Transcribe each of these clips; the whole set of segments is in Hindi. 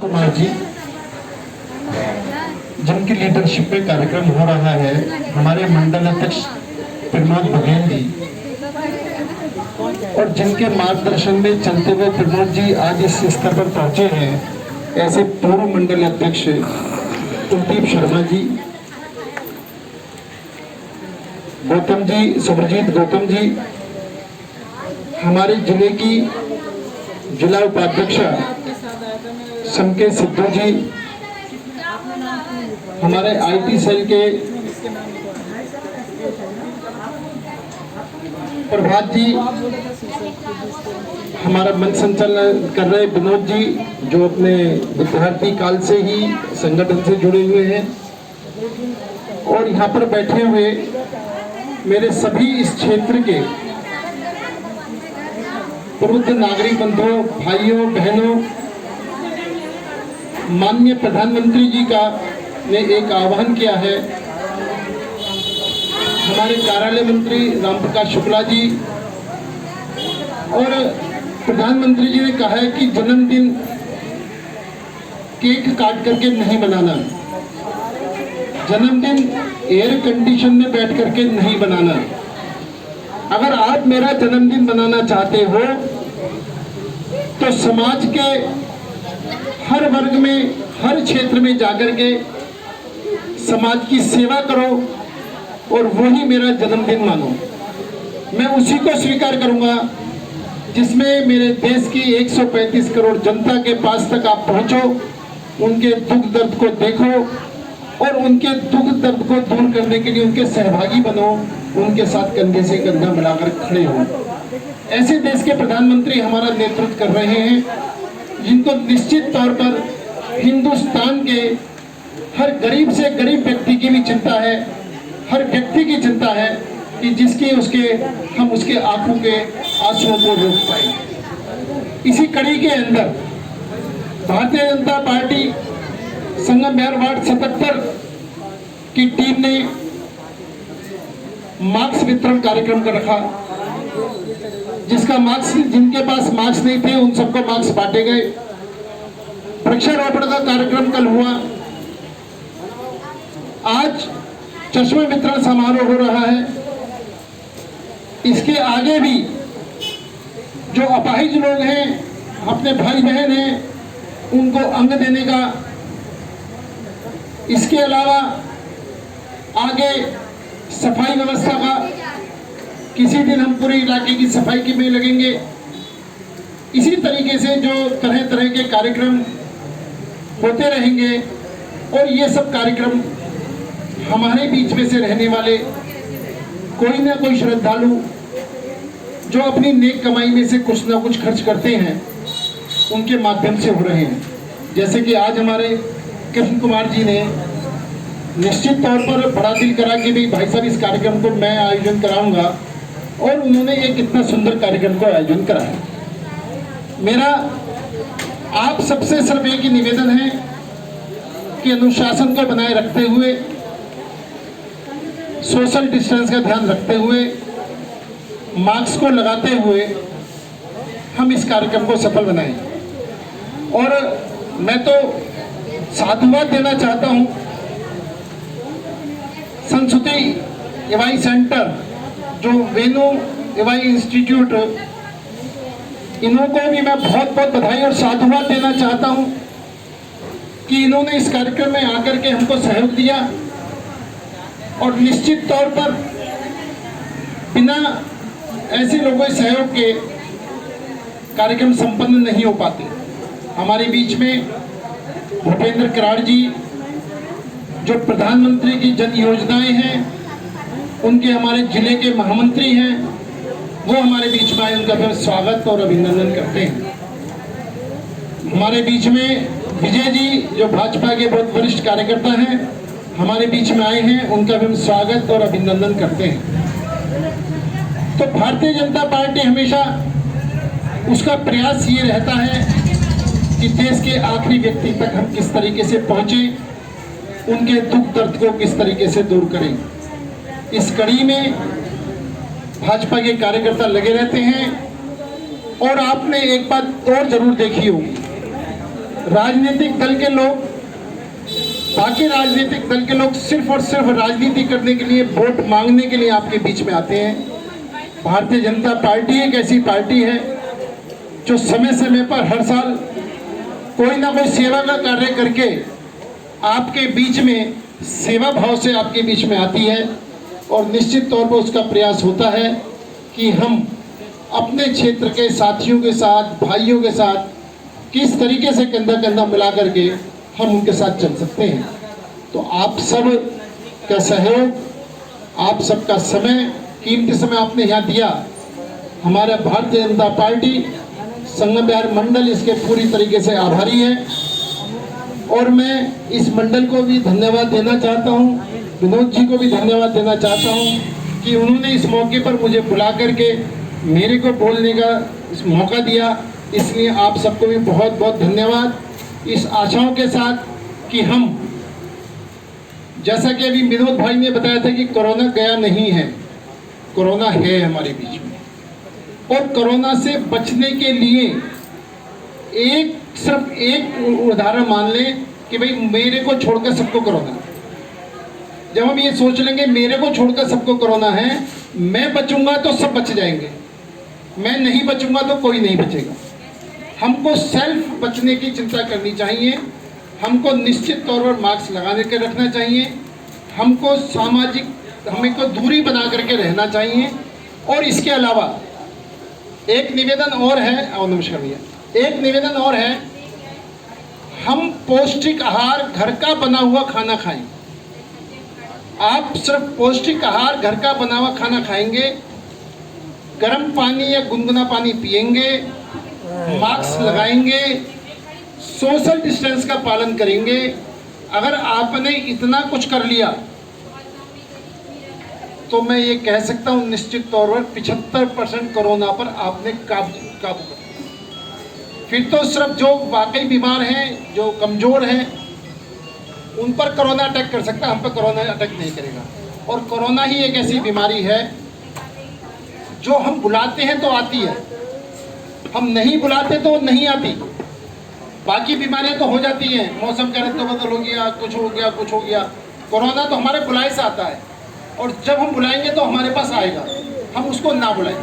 कुमार जी, जिनकी लीडरशिप में कार्यक्रम हो रहा है, हमारे मंडल अध्यक्ष प्रमोद बघेल जी, और जिनके मार्गदर्शन में चलते हुए प्रमोद जी आज इस स्तर पर पहुंचे हैं, ऐसे पूर्व मंडल अध्यक्ष कुलदीप शर्मा जी, गौतम जी, सुब्रजीत गौतम जी, हमारे जिले की जिला उपाध्यक्षा समके सिद्धू जी, हमारे आईटी सेल के प्रभात जी, हमारा मंच संचालन कर रहे विनोद जी, जो अपने विद्यार्थी काल से ही संगठन से जुड़े हुए हैं, और यहाँ पर बैठे हुए मेरे सभी इस क्षेत्र के प्रबुद्ध नागरिक बंधुओं, भाइयों, बहनों, माननीय प्रधानमंत्री जी का ने एक आह्वान किया है। हमारे कार्यालय मंत्री रामप्रकाश शुक्ला जी और प्रधानमंत्री जी ने कहा है कि जन्मदिन केक काट करके नहीं बनाना, जन्मदिन एयर कंडीशन में बैठ करके नहीं बनाना। अगर आप मेरा जन्मदिन बनाना चाहते हो तो समाज के हर वर्ग में, हर क्षेत्र में जाकर के समाज की सेवा करो और वही मेरा जन्मदिन मानो। मैं उसी को स्वीकार करूंगा जिसमें मेरे देश की 135 करोड़ जनता के पास तक आप पहुंचो, उनके दुख दर्द को देखो और उनके दुख दर्द को दूर करने के लिए उनके सहभागी बनो, उनके साथ कंधे से कंधा मिलाकर खड़े हो। ऐसे देश के प्रधानमंत्री हमारा नेतृत्व कर रहे हैं जिनको निश्चित तौर पर हिंदुस्तान के हर गरीब से गरीब व्यक्ति की भी चिंता है, हर व्यक्ति की चिंता है कि जिसकी हम उसके आंखों के आंसुओं को रोक पाए। इसी कड़ी के अंदर भारतीय जनता पार्टी संगम बिहार वार्ड 77 की टीम ने मास्क वितरण कार्यक्रम कर रखा, जिसका मास्क, जिनके पास मास्क नहीं थे उन सबको मास्क बांटे गए। वृक्षारोपण का कार्यक्रम कल हुआ। आज चश्मे वितरण समारोह हो रहा है। इसके आगे भी जो अपाहिज लोग हैं, अपने भाई बहन हैं, उनको अंग देने का, इसके अलावा आगे सफाई व्यवस्था का, किसी दिन हम पूरे इलाके की सफाई की में लगेंगे। इसी तरीके से जो तरह तरह के कार्यक्रम होते रहेंगे और ये सब कार्यक्रम हमारे बीच में से रहने वाले कोई ना कोई श्रद्धालु जो अपनी नेक कमाई में से कुछ ना कुछ खर्च करते हैं, उनके माध्यम से हो रहे हैं। जैसे कि आज हमारे कृष्ण कुमार जी ने निश्चित तौर पर बड़ा दिल करा कि भाई साहब इस कार्यक्रम को मैं आयोजन कराऊंगा, और उन्होंने एक इतना सुंदर कार्यक्रम को आयोजन करा है। मेरा आप सबसे सिर्फ एक ही निवेदन है कि अनुशासन को बनाए रखते हुए, सोशल डिस्टेंस का ध्यान रखते हुए, मास्क को लगाते हुए हम इस कार्यक्रम को सफल बनाएं। और मैं तो साधुवाद देना चाहता हूं संस्कृति एवाई सेंटर, जो वेणु एवाई इंस्टीट्यूट, इन्हों को भी मैं बहुत बहुत बधाई और साधुवाद देना चाहता हूं कि इन्होंने इस कार्यक्रम में आकर के हमको सहयोग दिया। और निश्चित तौर पर बिना ऐसे लोगों के सहयोग के कार्यक्रम संपन्न नहीं हो पाते। हमारे बीच में भूपेंद्र कराड़ जी, जो प्रधानमंत्री की जन योजनाएं हैं उनके हमारे जिले के महामंत्री हैं, वो हमारे बीच में आए, उनका फिर स्वागत और अभिनंदन करते हैं। हमारे बीच में विजय जी, जो भाजपा के बहुत वरिष्ठ कार्यकर्ता हैं, हमारे बीच में आए हैं, उनका भी हम स्वागत और अभिनंदन करते हैं। तो भारतीय जनता पार्टी हमेशा उसका प्रयास ये रहता है कि देश के आखिरी व्यक्ति तक हम किस तरीके से पहुंचे, उनके दुख दर्द को किस तरीके से दूर करें। इस कड़ी में भाजपा के कार्यकर्ता लगे रहते हैं। और आपने एक बात और जरूर देखी होगी राजनीतिक दल के लोग, बाकी राजनीतिक दल के लोग सिर्फ और सिर्फ राजनीति करने के लिए, वोट मांगने के लिए आपके बीच में आते हैं। भारतीय जनता पार्टी एक ऐसी पार्टी है जो समय समय पर हर साल कोई ना कोई सेवा का कार्य करके आपके बीच में सेवा भाव से आपके बीच में आती है, और निश्चित तौर पर उसका प्रयास होता है कि हम अपने क्षेत्र के साथियों के साथ, भाइयों के साथ किस तरीके से कंधा कंधा मिला करके हम उनके साथ चल सकते हैं। तो आप सब का सहयोग, आप सबका समय, कीमती समय आपने यहाँ दिया। हमारा भारतीय जनता पार्टी संगम विहार मंडल इसके पूरी तरीके से आभारी है, और मैं इस मंडल को भी धन्यवाद देना चाहता हूँ, विनोद जी को भी धन्यवाद देना चाहता हूँ कि उन्होंने इस मौके पर मुझे बुला करके मेरे को बोलने का इस मौका दिया। इसलिए आप सबको भी बहुत बहुत धन्यवाद। इस आशाओं के साथ कि हम, जैसा कि अभी विनोद भाई ने बताया था कि कोरोना गया नहीं है, कोरोना है हमारे बीच में, और कोरोना से बचने के लिए सिर्फ एक उदाहरण मान लें कि भाई मेरे को छोड़कर सबको कोरोना। जब हम ये सोच लेंगे मेरे को छोड़कर सबको कोरोना है, मैं बचूंगा तो सब बच जाएंगे, मैं नहीं बचूंगा तो कोई नहीं बचेगा। हमको सेल्फ बचने की चिंता करनी चाहिए, हमको निश्चित तौर पर मास्क लगाने के रखना चाहिए, हमको हमें को दूरी बना करके रहना चाहिए। और इसके अलावा एक निवेदन और है, नमस्कार भैया, एक निवेदन और है, हम पौष्टिक आहार, घर का बना हुआ खाना खाएं। आप सिर्फ पौष्टिक आहार, घर का बना हुआ खाना खाएंगे, गर्म पानी या गुनगुना पानी पिएंगे, मास्क लगाएंगे, सोशल डिस्टेंस का पालन करेंगे। अगर आपने इतना कुछ कर लिया तो मैं ये कह सकता हूँ निश्चित तौर पर 75% कोरोना पर आपने काबू कर लिया। फिर तो सिर्फ जो वाकई बीमार हैं, जो कमज़ोर हैं, उन पर कोरोना अटैक कर सकता है, हम पर कोरोना अटैक नहीं करेगा। और कोरोना ही एक ऐसी बीमारी है जो हम बुलाते हैं तो आती है, हम नहीं बुलाते तो नहीं आती। बाकी बीमारियां तो हो जाती हैं, मौसम का रद्द-बदल हो गया, कुछ हो गया, कुछ हो गया। कोरोना तो हमारे बुलाए से आता है, और जब हम बुलाएंगे तो हमारे पास आएगा, हम उसको ना बुलाएं।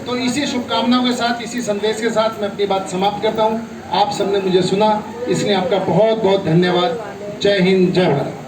तो इसी शुभकामनाओं के साथ, इसी संदेश के साथ मैं अपनी बात समाप्त करता हूँ। आप सबने मुझे सुना, इसलिए आपका बहुत बहुत धन्यवाद। जय हिंद, जय भारत।